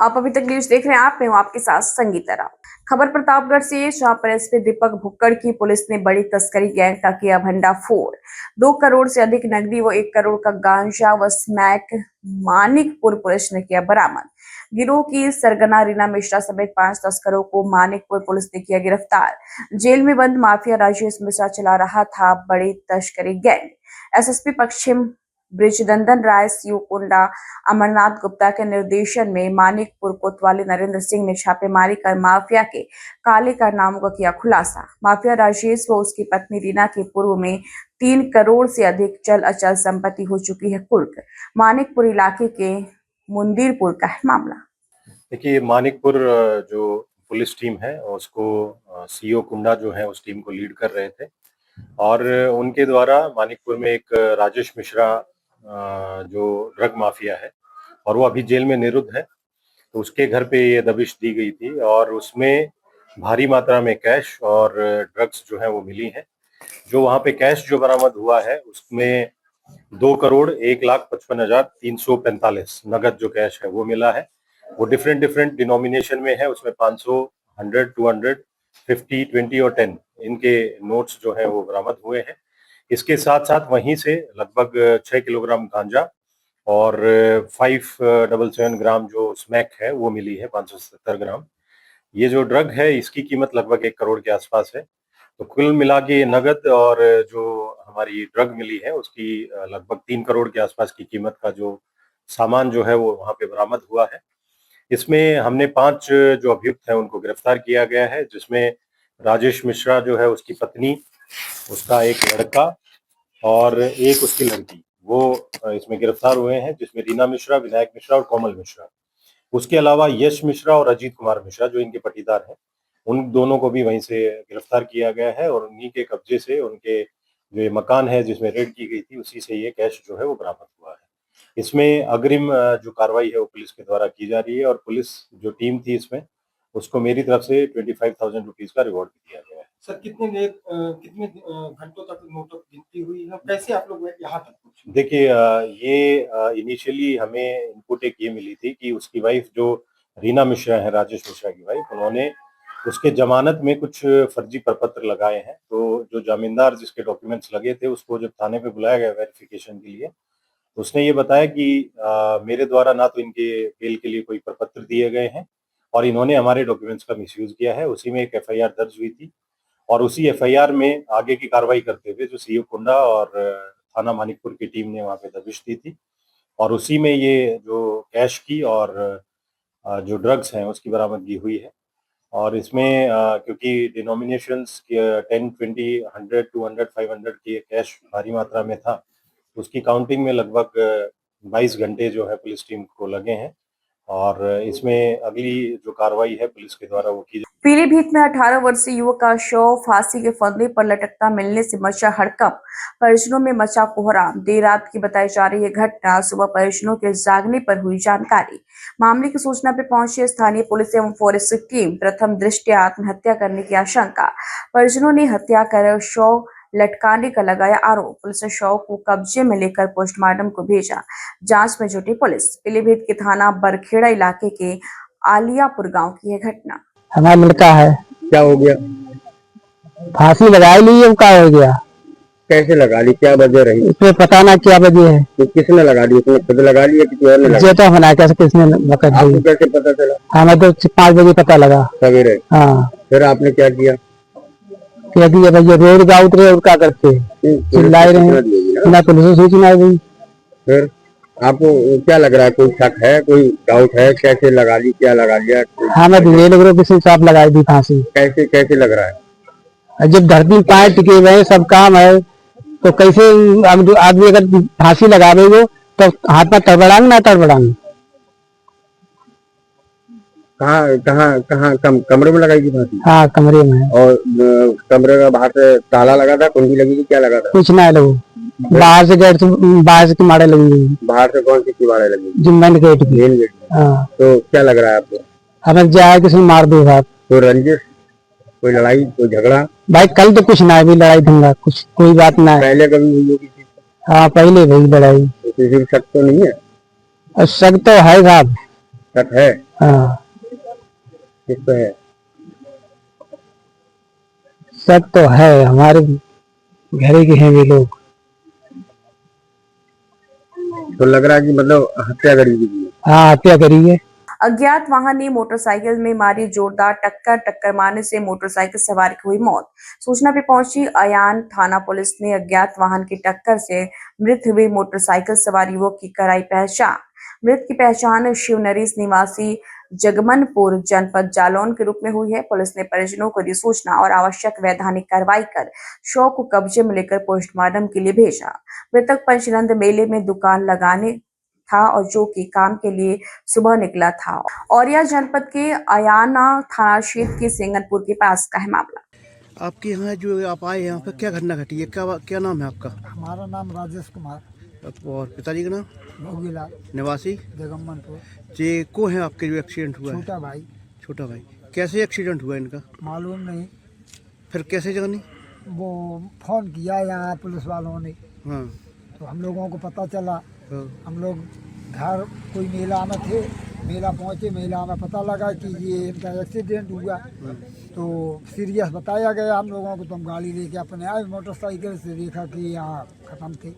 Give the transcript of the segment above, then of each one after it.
आप अभी तक न्यूज देख रहे हैं। आप में हूं आपके साथ संगीता राव। खबर प्रतापगढ़ से, जहां पर एसपी दीपक भुक्कड़ की पुलिस ने बड़ी तस्करी गैंग का किया भंडाफोड़। 2 करोड़ से अधिक नकदी व 1 करोड़ का गांजा व स्मैक मानिकपुर पुलिस ने किया बरामद। गिरोह की सरगना रीना मिश्रा समेत 5 तस्करों को मानिकपुर पुलिस ने किया गिरफ्तार। जेल में बंद माफिया राजेश मिश्रा चला रहा था बड़ी तस्करी गैंग। एसएसपी पश्चिम ब्रिजनंदन राय, सीओ कुंडा अमरनाथ गुप्ता के निर्देशन में मानिकपुर कोतवाली नरेंद्र सिंह ने छापेमारी कर माफिया के काले कारनामों का किया खुलासा। माफिया राजेश व उसकी पत्नी रीना के पूर्व में 3 करोड़ से अधिक चल अचल संपत्ति हो चुकी है कुर्क। मानिकपुर इलाके के मुंदीरपुर का है मामला। देखिए, मानिकपुर जो पुलिस टीम है उसको सीओ कुंडा जो है उस टीम को लीड कर रहे थे और उनके द्वारा मानिकपुर में एक राजेश मिश्रा जो ड्रग माफिया है और वो अभी जेल में निरुद्ध है, तो उसके घर पे ये दबिश दी गई थी और उसमें भारी मात्रा में कैश और ड्रग्स जो है वो मिली है। जो वहाँ पे कैश जो बरामद हुआ है उसमें 2,01,55,345 नगद जो कैश है वो मिला है। वो डिफरेंट डिनोमिनेशन में है, उसमें 500, 100, 200, 50, 20 और 10 इनके नोट्स जो है वो बरामद हुए हैं। इसके साथ साथ वहीं से लगभग 6 किलोग्राम गांजा और 577 ग्राम जो स्मैक है वो मिली है, 570 ग्राम। ये जो ड्रग है इसकी कीमत लगभग 1 करोड़ के आसपास है। तो कुल मिला के नगद और जो हमारी ड्रग मिली है उसकी लगभग 3 करोड़ के आसपास की कीमत का जो सामान जो है वो वहाँ पे बरामद हुआ है। इसमें हमने 5 जो अभियुक्त हैं उनको गिरफ्तार किया गया है, जिसमें राजेश मिश्रा जो है उसकी पत्नी, उसका एक लड़का और एक उसकी लड़की, वो इसमें गिरफ्तार हुए हैं, जिसमें रीना मिश्रा, विनायक मिश्रा और कोमल मिश्रा। उसके अलावा यश मिश्रा और अजीत कुमार मिश्रा जो इनके पटीदार हैं, उन दोनों को भी वहीं से गिरफ्तार किया गया है और उन्हीं के कब्जे से उनके जो ये मकान है जिसमें रेड की गई थी उसी से ये कैश जो है वो बरामद हुआ है। इसमें अग्रिम जो कार्रवाई है वो पुलिस के द्वारा की जा रही है और पुलिस जो टीम थी इसमें उसको मेरी तरफ से 25,000 रुपीज का रिवॉर्ड दिया गया है। सर, कितने घंटों तक नोट गिनती हुई है? कैसे आप लोग यहाँ तक पहुंचे? देखिए, ये इनिशियली हमें इनपुट एक ये मिली थी कि उसकी वाइफ जो रीना मिश्रा है, राजेश मिश्रा की वाइफ, उन्होंने उसके जमानत में कुछ फर्जी प्रपत्र लगाए हैं। तो जो जमींदार जिसके डॉक्यूमेंट्स लगे थे उसको जब थाने पे बुलाया गया वेरिफिकेशन के लिए, उसने ये बताया कि मेरे द्वारा ना तो इनके बेल के लिए कोई प्रपत्र दिए गए हैं और इन्होंने हमारे डॉक्यूमेंट्स का मिसयूज किया है। उसी में एक एफआईआर दर्ज हुई थी और उसी एफआईआर में आगे की कार्रवाई करते हुए जो सीओ कुंडा और थाना मानिकपुर की टीम ने वहाँ पे दबिश दी थी और उसी में ये जो कैश की और जो ड्रग्स हैं उसकी बरामदगी हुई है। और इसमें क्योंकि डिनोमिनेशंस 10, 20, 100, 200, 500 की कैश भारी मात्रा में था, उसकी काउंटिंग में लगभग 22 घंटे जो है पुलिस टीम को लगे हैं और इसमें अगली जो कार्रवाई है पुलिस के द्वारा वो की। पीलीभीत में 18 वर्षीय युवक का शव फांसी के फंदे पर लटकता मिलने से मचा हड़कंप। परिजनों में मचा कोहराम। देर रात की बताई जा रही है घटना। सुबह परिजनों के जागने पर हुई जानकारी। मामले की सूचना पर पहुंची स्थानीय पुलिस एवं फॉरेंसिक टीम। प्रथम दृष्टया आत्महत्या करने की आशंका। परिजनों ने हत्या कर शव लटकाने का लगाया आरोप। पुलिस ने शव को कब्जे में लेकर पोस्टमार्टम को भेजा। जांच में जुटी पुलिस। पीलीभीत के थाना बरखेड़ा इलाके के आलियापुर गांव की है घटना। हमारा लड़का है। क्या हो गया? फांसी लगा ली है, क्या हो गया? कैसे लगा ली? क्या वजह रही? इसमें पता ना क्या वजह है। तो किसने लगा ली? उसने खुद लगा ली या किसी और ने लगा ये तो बना कैसे किसने लगा दी? आपको कैसे पता चला? हमें तो 5 बजे पता लगा सवेरे। हाँ, फिर आपने क्या किया? कह दिया भैया रोड का उतरे और क्या करते चिल्लाए रहे ना, पुलिस को सूचना दी। फिर आपको क्या लग रहा है? कोई शक है, कोई डाउट है? कैसे लगा ली, क्या लगा लिया? हमें ये लग रहा किसी साहब लगाई दी फांसी। कैसे लग रहा है? जब धरती पाए टिके हुए सब काम है तो कैसे आदमी अगर फांसी लगावे तो हाथ में तड़बड़ांग ना तड़बड़ांग। कहाँ कमरे में लगाई थी फांसी? हाँ, कमरे में। और कमरे का बाहर से ताला लगा था, कुंडी लगी थी, क्या लगा था? कुछ ना लगो, बाहर से गेट से, बाहर से किवाड़े लगी। बाहर से कौन सी किवाड़े लगी? जो मेन गेट की। Main gate. हाँ। तो क्या लग रहा है आपको? हमें जाए किसी मार दो साहब। कोई रंजिश, कोई लड़ाई, कोई झगड़ा? भाई कल तो कुछ ना है, भी लड़ाई दंगा कुछ कोई बात ना है। पहले कभी हुई होगी? हाँ, पहले भाई लड़ाई। किसी शक तो नहीं है? शक तो है साहब। शक है? हाँ किस पे है? शक तो है, हमारे घर के हैं वे लोग। तो लग रहा है कि मतलब हत्या करी गई है। हाँ, हत्या करी है। अज्ञात वाहन ने मोटरसाइकिल में मारी जोरदार टक्कर मारने से मोटरसाइकिल सवार की हुई मौत। सूचना पे पहुंची अयान थाना पुलिस ने अज्ञात वाहन की टक्कर से मृत हुए मोटरसाइकिल सवार युवक की कराई पहचान। मृत की पहचान शिवनरीस निवासी जगमनपुर जनपद जालौन के रूप में हुई है। पुलिस ने परिजनों को दी सूचना और आवश्यक वैधानिक कार्रवाई कर शव को कब्जे में लेकर पोस्टमार्टम के लिए भेजा। मृतक पंचनंद मेले में दुकान लगाने था और जो कि काम के लिए सुबह निकला था। औरिया जनपद के अयाना थाना क्षेत्र के सिंगनपुर के पास का है मामला। आपके यहाँ जो आप आए यहाँ पे क्या घटना घटी है, क्या नाम है आपका? हमारा नाम राजेश कुमार, और पिताजी का नाम? भोगीलाल, निवासी जगमनपुर। जे को है आपके जो एक्सीडेंट हुआ है? छोटा भाई। छोटा भाई। कैसे एक्सीडेंट हुआ इनका? मालूम नहीं, फिर कैसे जानी? वो फोन किया यहाँ पुलिस वालों ने, हाँ तो हम लोगों को पता चला। हाँ। हम लोग घर कोई मेला में थे, मेला पहुँचे, मेला में पता लगा कि ये इनका एक्सीडेंट हुआ। तो सीरियस बताया गया हम लोगों को, तो हम गाड़ी लेके अपने आए मोटरसाइकिल से, देखा कि यहाँ ख़त्म थे।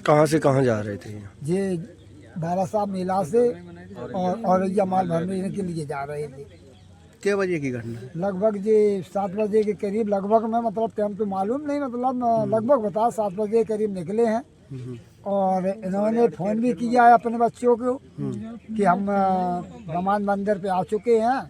कहाँ से कहाँ जा रहे थे? ये बाला साहब मेला से और ये माल भरने के लिए जा रहे थे। क्या बजे की घटना है? लगभग ये 7 बजे के करीब, लगभग में मतलब टाइम तो मालूम नहीं, मतलब लगभग बता 7 बजे के करीब निकले हैं। और इन्होंने फ़ोन भी किया है अपने बच्चों को कि हम हनुमान मंदिर पे आ चुके हैं,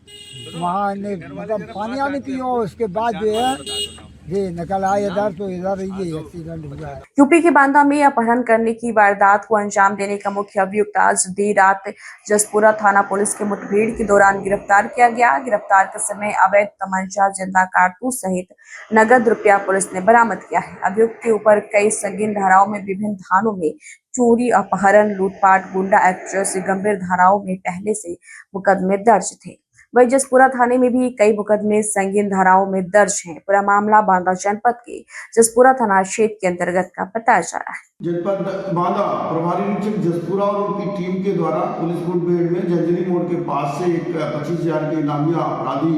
वहाँ ने मतलब पानी आने पियो। उसके बाद जो है ये निकल आए इधर, तो इधर ये एक्सीडेंट हुआ है। यूपी के बांदा में अपहरण करने की वारदात को अंजाम देने का मुख्य अभियुक्त आज देर रात जसपुरा थाना पुलिस के मुठभेड़ के दौरान गिरफ्तार किया गया। गिरफ्तार के समय अवैध तमंचा, जिंदा कारतूस सहित नगद रुपया पुलिस ने बरामद किया है। अभियुक्त के ऊपर कई संगीन धाराओं में विभिन्न थानों में चोरी, अपहरण, लूटपाट, गुंडा एक्ट जैसी गंभीर धाराओं में पहले से मुकदमे दर्ज थे। वही जसपुरा थाने में भी कई मुकदमे संगीन धाराओं में दर्ज हैं। पूरा मामला बांदा जनपद के जसपुरा थाना क्षेत्र के अंतर्गत का बताया जा रहा है। जनपद बांदा प्रभारी निरीक्षक जसपुरा और उनकी टीम के द्वारा पुलिस मुठभेड़ में जंजरी मोड़ के पास से एक 25,000 के इनामिया अपराधी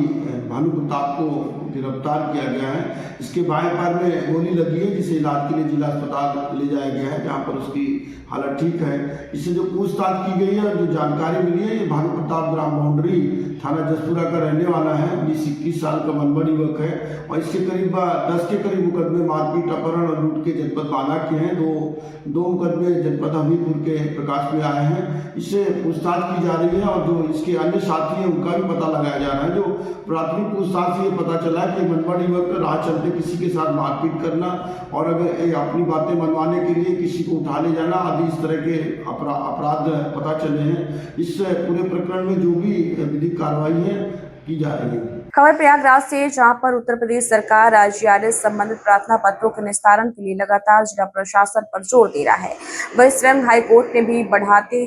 भानु प्रताप को गिरफ्तार किया गया है। इसके बाएं पैर में गोली लगी है, जिसे इलाज के लिए जिला अस्पताल ले जाया गया है, जहां पर उसकी हालत ठीक है। इससे जो पूछताछ की गई है और जो जानकारी मिली है, ये भानु प्रताप ग्राम बाउंड्री थाना जसपुरा का रहने वाला है। 20-21 साल का मनबड़ युवक है और इसके करीब 10 के करीब मुकदमे मारपीट, अपहरण और लूट के जनपद बांदा के हैं। दो मुकदमे जनपद हमीरपुर के प्रकाश में आए हैं। इससे पूछताछ की जा रही है और जो इसके अन्य साथी हैं उनका भी पता लगाया जा रहा है। जो प्राथमिक पूछताछ से ये पता चला है कि मनबड़ युवक राह चलते किसी के साथ मारपीट करना और अगर अपनी बातें मनवाने के लिए किसी को उठा ले जाना आदि इस तरह के अपराध पता चले हैं। इस पूरे प्रकरण में जो भी विधिक कार्रवाई है की जा रही है। खबर प्रयागराज से, जहां पर उत्तर प्रदेश सरकार राज्य संबंधित प्रार्थना पत्रों के निस्तारण के लिए लगातार जिला प्रशासन पर जोर दे रहा है। वही स्वयं हाईकोर्ट ने भी बढ़ाते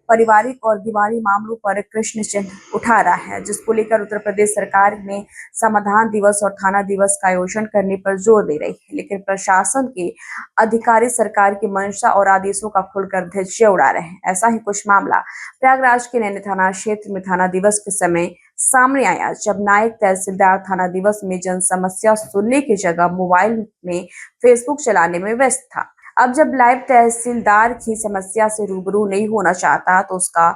पारिवारिक और दीवानी मामलों पर कृष्ण चिन्ह उठा रहा है, जिसको लेकर उत्तर प्रदेश सरकार ने समाधान दिवस और थाना दिवस का आयोजन करने पर जोर दे रही है। लेकिन प्रशासन के अधिकारी सरकार की मंशा और आदेशों का खुलकर धज्जियां उड़ा रहे हैं। ऐसा ही कुछ मामला प्रयागराज के नैनी थाना क्षेत्र में थाना दिवस के समय सामने आया, जब नायक तहसीलदार थाना दिवस में जन समस्या सुनने की जगह मोबाइल में फेसबुक चलाने में व्यस्त था। अब जब लाइव तहसीलदार की समस्या से रूबरू नहीं होना चाहता, तो उसका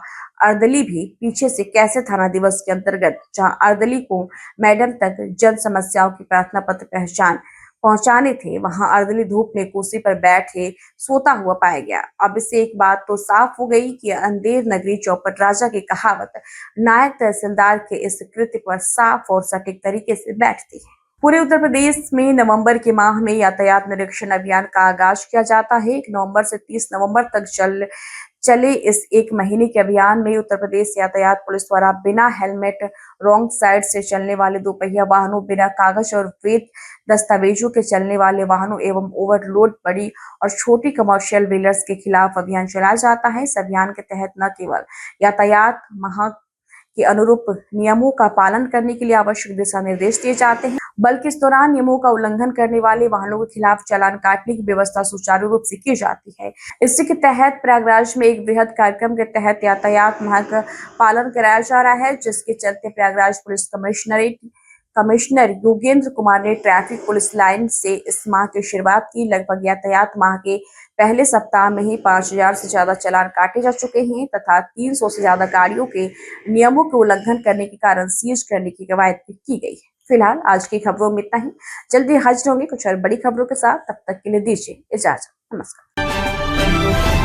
अर्दली भी पीछे से कैसे थाना दिवस के अंतर्गत, जहां अर्दली को मैडम तक जन समस्याओं की प्रार्थना पत्र पहचान पहुंचाने थे, वहां अर्दली धूप में कुर्सी पर बैठे सोता हुआ पाया गया। अब इससे एक बात तो साफ हो गई कि अंधेर नगरी चौपट राजा की कहावत नायक तहसीलदार के इस कृत्य पर साफ और सटीक तरीके से बैठती है। पूरे उत्तर प्रदेश में नवंबर के माह में यातायात निरीक्षण अभियान का आगाज किया जाता है। 1 नवंबर से 30 नवंबर तक चले इस 1 महीने के अभियान में उत्तर प्रदेश यातायात पुलिस द्वारा बिना हेलमेट, रॉन्ग साइड से चलने वाले 2 पहिया वाहनों, बिना कागज और वैध दस्तावेजों के चलने वाले वाहनों एवं ओवरलोड बड़ी और छोटी कमर्शियल व्हीलर्स के खिलाफ अभियान चलाया जाता है। इस अभियान के तहत न केवल यातायात माह के अनुरूप नियमों का पालन करने के लिए आवश्यक दिशा निर्देश दिए जाते हैं, बल्कि इस दौरान नियमों का उल्लंघन करने वाले वाहनों के खिलाफ चालान काटने की व्यवस्था सुचारू रूप से की जाती है। इसी के तहत प्रयागराज में एक बृहद कार्यक्रम के तहत यातायात माह का पालन कराया जा रहा है, जिसके चलते प्रयागराज पुलिस कमिश्नर योगेंद्र कुमार ने ट्रैफिक पुलिस लाइन से इस माह की शुरुआत की। लगभग यातायात माह के पहले सप्ताह में ही 5000 से ज्यादा चालान काटे जा चुके हैं तथा 300 से ज्यादा गाड़ियों के नियमों के उल्लंघन करने के कारण सीज करने की कवायद भी की गई है। फिलहाल आज की खबरों में इतना ही। जल्दी हाजिर होंगे कुछ और बड़ी खबरों के साथ, तब तक के लिए दीजिए इजाजत। नमस्कार।